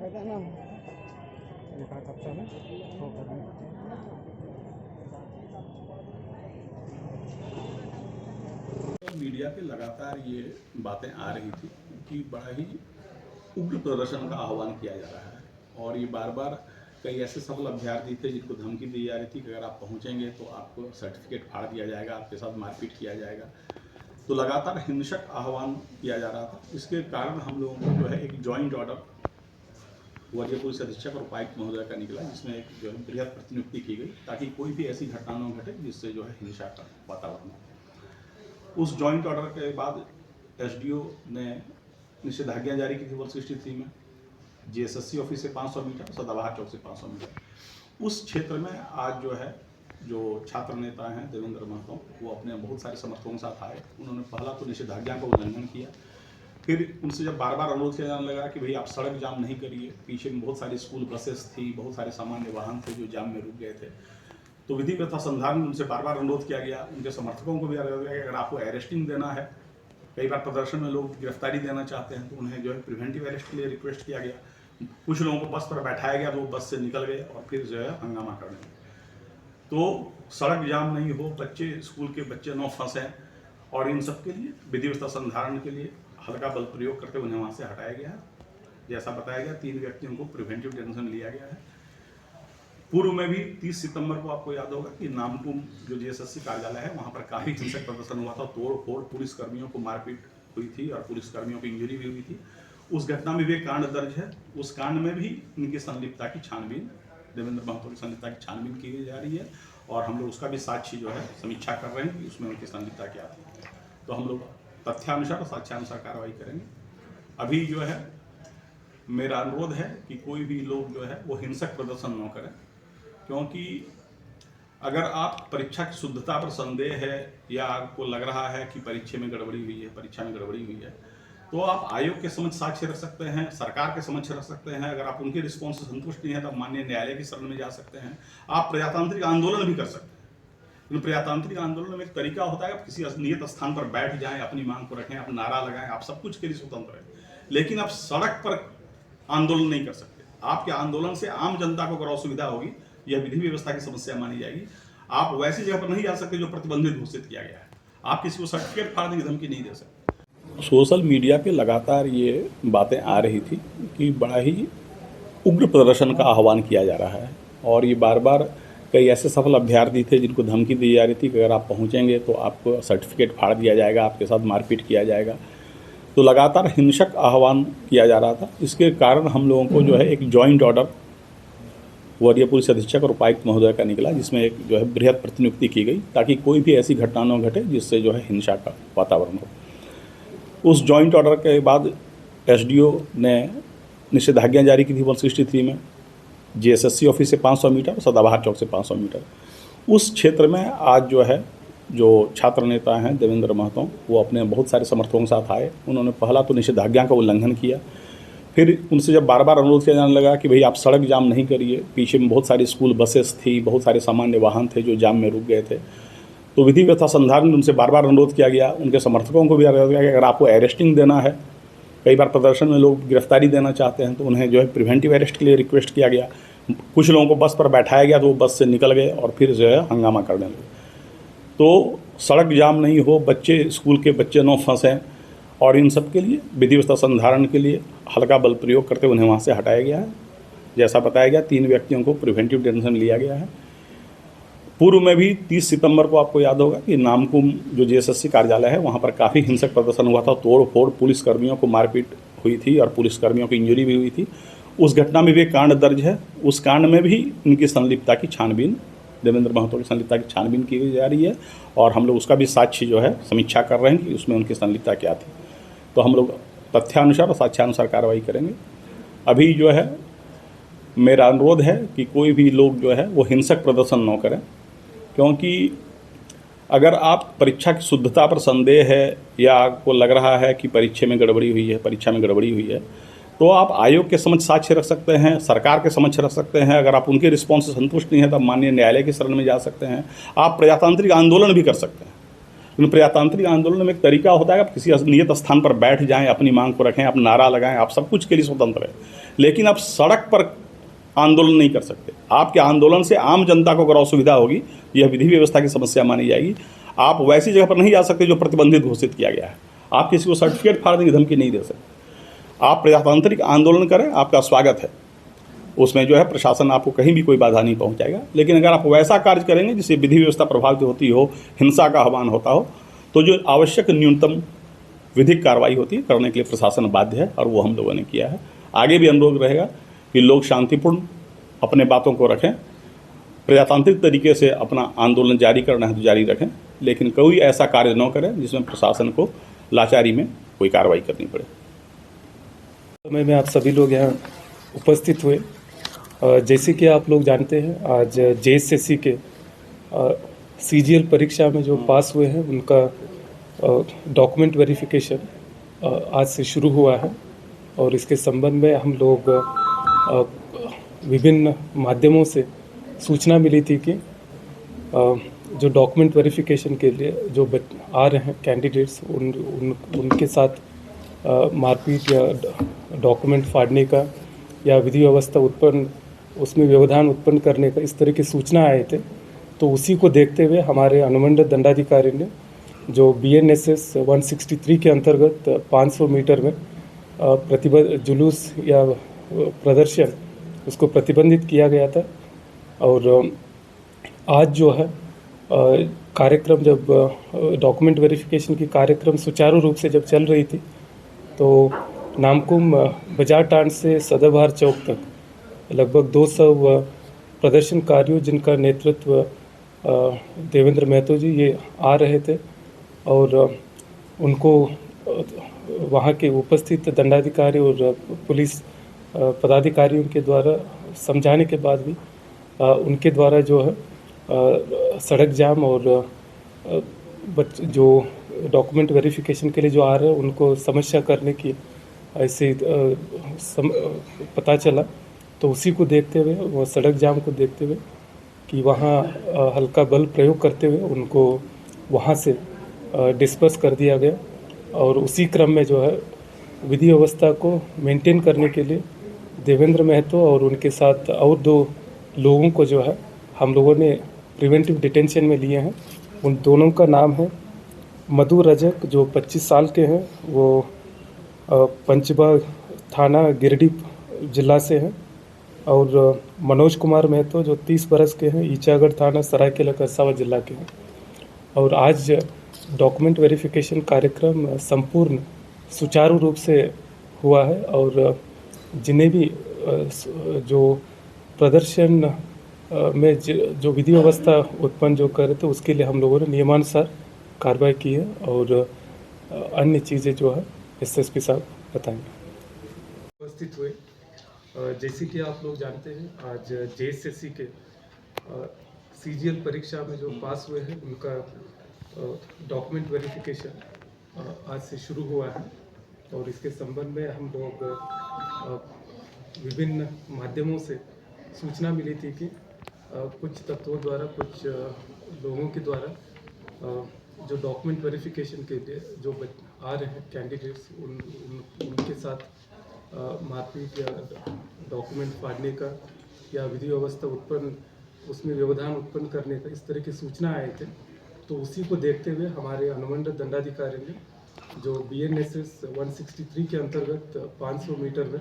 Media पे लगातार ये बातें आ रही थी कि बड़ा ही उग्र प्रदर्शन का आह्वान किया जा रहा है और ये बार बार कई ऐसे सफल अभ्यर्थी थे जिनको धमकी दी जा रही थी कि अगर आप पहुंचेंगे तो आपको सर्टिफिकेट फाड़ दिया जाएगा, आपके साथ मारपीट किया जाएगा। तो लगातार हिंसक आह्वान किया जा रहा था। इसके कारण हम लोगों को जो है एक जॉइंट ऑर्डर वरीय पुलिस अधीक्षक और उपायुक्त महोदय का निकला, जिसमें एक जो है बृहद प्रतिनियुक्ति की गई ताकि कोई भी ऐसी घटना न घटे जिससे जो है हिंसा का वातावरण हो। उस जॉइंट ऑर्डर के बाद एसडीओ ने निषेधाज्ञा जारी की थी 163 में, जीएसएससी ऑफिस से 500 मीटर, सदाबहार चौक से 500 मीटर। उस क्षेत्र में आज जो छात्र नेता हैं देवेंद्र महतो, वो अपने बहुत सारे समर्थकों के साथ आए। उन्होंने पहला तो निषेधाज्ञा का उल्लंघन किया, फिर उनसे जब बार बार अनुरोध किया जाने लगा कि भाई आप सड़क जाम नहीं करिए, पीछे में बहुत सारी स्कूल बसेस थी, बहुत सारे सामान्य वाहन थे जो जाम में रुक गए थे, तो विधि व्यवस्था संधान में उनसे बार बार अनुरोध किया गया। उनके समर्थकों को भी अनुरोध किया कि अगर आपको अरेस्टिंग देना है, कई बार प्रदर्शन में लोग गिरफ्तारी देना चाहते हैं, तो उन्हें जो है प्रिवेंटिव अरेस्ट के लिए रिक्वेस्ट किया गया। कुछ लोगों को बस पर बैठाया गया तो वो बस से निकल गए और फिर जो है हंगामा करने लगे। तो सड़क जाम नहीं हो, बच्चे स्कूल के बच्चे न फंसें, और इन सब के लिए विधि व्यवस्था संधारण के लिए हल्का बल प्रयोग करके उन्हें वहाँ से हटाया गया है। जैसा बताया गया 3 व्यक्तियों को प्रिवेंटिव डिटेंशन लिया गया है। पूर्व में भी 30 सितंबर को आपको याद होगा कि नामकुम जो जीएसएससी कार्यालय है वहाँ पर काफ़ी हिंसक प्रदर्शन हुआ था, तोड़-फोड़, पुलिसकर्मियों को मारपीट हुई थी और पुलिसकर्मियों को इंजरी भी हुई थी। उस घटना में भी एक कांड दर्ज है। उस कांड में भी इनकी संलिप्तता की छानबीन, देवेंद्र महतो की संलिप्तता की छानबीन की जा रही है और हम लोग उसका भी साक्ष्य जो है समीक्षा कर रहे हैं कि उसमें उनकी संलिप्तता क्या थी। तो हम लोग तथ्यानुसार और साक्ष्यानुसार कार्रवाई करेंगे। अभी जो है मेरा अनुरोध है कि कोई भी लोग जो है वो हिंसक प्रदर्शन न करें, क्योंकि अगर आप परीक्षा की शुद्धता पर संदेह है या आपको लग रहा है कि परीक्षा में गड़बड़ी हुई है, तो आप आयोग के समक्ष साक्ष्य रख सकते हैं, सरकार के समक्ष रख सकते हैं। अगर आप उनके रिस्पॉन्स से संतुष्ट नहीं है तो आप माननीय न्यायालय की शरण में जा सकते हैं। आप प्रजातांत्रिक आंदोलन भी कर सकते हैं, क्योंकि प्रजातांत्रिक आंदोलन में एक तरीका होता है आप किसी नियत स्थान पर बैठ जाएं, अपनी मांग को रखें, आप नारा लगाएं, आप सब कुछ के लिए स्वतंत्र हैं, लेकिन आप सड़क पर आंदोलन नहीं कर सकते। आपके आंदोलन से आम जनता को अगर असुविधा होगी, यह विधि व्यवस्था की समस्या मानी जाएगी। आप वैसी जगह पर नहीं जा सकते जो प्रतिबंधित घोषित किया गया है। आप किसी को सर्टिफिकेट फाड़ने की धमकी नहीं दे सकते। सोशल मीडिया पे लगातार ये बातें आ रही थी कि बड़ा ही उग्र प्रदर्शन का आह्वान किया जा रहा है और ये बार बार कई ऐसे सफल अभ्यर्थी थे जिनको धमकी दी जा रही थी कि अगर आप पहुंचेंगे तो आपको सर्टिफिकेट फाड़ दिया जाएगा, आपके साथ मारपीट किया जाएगा। तो लगातार हिंसक आह्वान किया जा रहा था। इसके कारण हम लोगों को जो है एक जॉइंट ऑर्डर वरीय पुलिस अधीक्षक और उपायुक्त महोदय का निकला, जिसमें एक जो है बृहद प्रतिनियुक्ति की गई ताकि कोई भी ऐसी घटना न घटे जिससे जो है हिंसा का वातावरण हो। उस जॉइंट ऑर्डर के बाद एसडीओ ने निषेधाज्ञा जारी की थी 163 में, जीएसएससी ऑफिस से 500 मीटर, सदाबहार चौक से 500 मीटर। उस क्षेत्र में आज जो छात्र नेता हैं देवेंद्र महतो, वो अपने बहुत सारे समर्थकों के साथ आए। उन्होंने पहला तो निषेधाज्ञा का उल्लंघन किया, फिर उनसे जब बार बार अनुरोध किया जाने लगा कि भाई आप सड़क जाम नहीं करिए, पीछे में बहुत सारी स्कूल बसेस थी, बहुत सारे सामान्य वाहन थे जो जाम में रुक गए थे, तो विधि व्यवस्था संधान में उनसे बार बार अनुरोध किया गया। उनके समर्थकों को भी अनुरोध किया कि अगर आपको अरेस्टिंग देना है, कई बार प्रदर्शन में लोग गिरफ्तारी देना चाहते हैं, तो उन्हें जो है प्रिवेंटिव अरेस्ट के लिए रिक्वेस्ट किया गया। कुछ लोगों को बस पर बैठाया गया तो वो बस से निकल गए और फिर जो है हंगामा करने लगे। तो सड़क जाम नहीं हो, बच्चे स्कूल के बच्चे न फंसें, और इन सब के लिए विधि व्यवस्था संधारण के लिए हल्का बल प्रयोग करके उन्हें वहाँ से हटाया गया है। जैसा बताया गया 3 व्यक्तियों को प्रिवेंटिव डिटेंशन लिया गया है। पूर्व में भी 30 सितंबर को आपको याद होगा कि नामकुम जो जीएसएससी कार्यालय है वहाँ पर काफ़ी हिंसक प्रदर्शन हुआ था, तोड़-फोड़, पुलिसकर्मियों को मारपीट हुई थी और पुलिसकर्मियों की इंजरी भी हुई थी। उस घटना में भी एक कांड दर्ज है। उस कांड में भी इनकी संलिप्तता की छानबीन, देवेंद्र महतो की संलिप्तता की छानबीन की जा रही है और हम लोग उसका भी साक्ष्य जो है समीक्षा कर रहे हैं कि उसमें उनकी संलिप्तता क्या थी। तो हम लोग तथ्यानुसार और साक्ष्यानुसार कार्रवाई करेंगे। अभी जो है मेरा अनुरोध है कि कोई भी लोग जो है वो हिंसक प्रदर्शन न करें, क्योंकि अगर आप परीक्षा की शुद्धता पर संदेह है या आपको लग रहा है कि परीक्षा में गड़बड़ी हुई है, तो आप आयोग के समक्ष साक्ष्य रख सकते हैं, सरकार के समक्ष रख सकते हैं। अगर आप उनके रिस्पॉन्स से संतुष्ट नहीं है तो आप माननीय न्यायालय की शरण में जा सकते हैं। आप प्रजातांत्रिक आंदोलन भी कर सकते हैं, लेकिन प्रजातांत्रिक आंदोलन में एक तरीका होता है कि आप किसी नियत स्थान पर बैठ जाएं, अपनी मांग को रखें, आप नारा लगाएं, आप सब कुछ के लिए स्वतंत्र हैं, लेकिन आप सड़क पर आंदोलन नहीं कर सकते। आपके आंदोलन से आम जनता को अगर असुविधा होगी, यह विधि व्यवस्था की समस्या मानी जाएगी। आप वैसी जगह पर नहीं जा सकते जो प्रतिबंधित घोषित किया गया है। आप किसी को सर्टिफिकेट फाड़ने की धमकी नहीं दे सकते। आप प्रजातांत्रिक आंदोलन करें, आपका स्वागत है, उसमें जो है प्रशासन आपको कहीं भी कोई बाधा नहीं पहुंचाएगा। लेकिन अगर आप वैसा कार्य करेंगे जिससे विधि व्यवस्था प्रभावित होती हो, हिंसा का आह्वान होता हो, तो जो आवश्यक न्यूनतम विधिक कार्रवाई होती है करने के लिए प्रशासन बाध्य है, और वो हम लोगों ने किया है। आगे भी अनुरोध रहेगा कि लोग शांतिपूर्ण अपने बातों को रखें, प्रजातांत्रिक तरीके से अपना आंदोलन जारी करना है तो जारी रखें, लेकिन कोई ऐसा कार्य न करें जिसमें प्रशासन को लाचारी में कोई कार्रवाई करनी पड़े। समय में आप सभी लोग यहाँ उपस्थित हुए। जैसे कि आप लोग जानते हैं, आज जेएसएससी के सीजीएल परीक्षा में जो पास हुए हैं उनका डॉक्यूमेंट वेरिफिकेशन आज से शुरू हुआ है, और इसके संबंध में हम लोग विभिन्न माध्यमों से सूचना मिली थी कि जो डॉक्यूमेंट वेरिफिकेशन के लिए जो आ रहे हैं कैंडिडेट्स, उनके साथ मारपीट या डॉक्यूमेंट फाड़ने का या विधि व्यवस्था उसमें व्यवधान उत्पन्न करने का, इस तरह की सूचना आए थे। तो उसी को देखते हुए हमारे अनुमंडल दंडाधिकारी ने जो BNSS 163 के अंतर्गत 500 मीटर में जुलूस या प्रदर्शन उसको प्रतिबंधित किया गया था। और आज जो है कार्यक्रम, जब डॉक्यूमेंट वेरिफिकेशन की कार्यक्रम सुचारू रूप से जब चल रही थी, तो नामकुम बाजार टांड से सदाबहार चौक तक लगभग 200 प्रदर्शनकारियों, जिनका नेतृत्व देवेंद्र महतो जी ये आ रहे थे, और उनको वहाँ के उपस्थित दंडाधिकारी और पुलिस पदाधिकारियों के द्वारा समझाने के बाद भी उनके द्वारा जो है सड़क जाम और जो डॉक्यूमेंट वेरिफिकेशन के लिए जो आ रहे हैं उनको समस्या करने की ऐसे पता चला। तो उसी को देखते हुए, वो सड़क जाम को देखते हुए कि वहाँ हल्का बल प्रयोग करते हुए उनको वहाँ से डिस्पर्स कर दिया गया। और उसी क्रम में जो है विधि व्यवस्था को मेंटेन करने के लिए देवेंद्र महतो और उनके साथ और 2 लोगों को जो है हम लोगों ने प्रिवेंटिव डिटेंशन में लिए हैं। उन दोनों का नाम है मधु रजक, जो 25 साल के हैं, वो पंचबाग थाना गिरिडीह जिला से हैं, और मनोज कुमार महतो जो 30 बरस के हैं, ईचागढ़ थाना सरायकेला खरसावां जिला के हैं। और आज डॉक्यूमेंट वेरिफिकेशन कार्यक्रम संपूर्ण सुचारू रूप से हुआ है, और जिन्हें भी जो प्रदर्शन में जो विधि व्यवस्था उत्पन्न जो कर रहे थे, उसके लिए हम लोगों ने नियमानुसार कार्रवाई की है, और अन्य चीज़ें जो है SSP साहब बताएंगे। उपस्थित हुए। जैसे कि आप लोग जानते हैं, आज जेएसएससी के सीजीएल परीक्षा में जो पास हुए हैं उनका डॉक्यूमेंट वेरिफिकेशन आज से शुरू हुआ है, और इसके संबंध में हम लोग विभिन्न माध्यमों से सूचना मिली थी कि कुछ तत्वों द्वारा, कुछ लोगों के द्वारा जो डॉक्यूमेंट वेरिफिकेशन के लिए जो आ रहे हैं कैंडिडेट्स, उनके साथ मारपीट या डॉक्यूमेंट फाड़ने का या विधि व्यवस्था उसमें व्यवधान उत्पन्न करने का, इस तरह की सूचना आए थे। तो उसी को देखते हुए हमारे अनुमंडल दंडाधिकारी ने जो BNSS 163 के अंतर्गत 500 मीटर में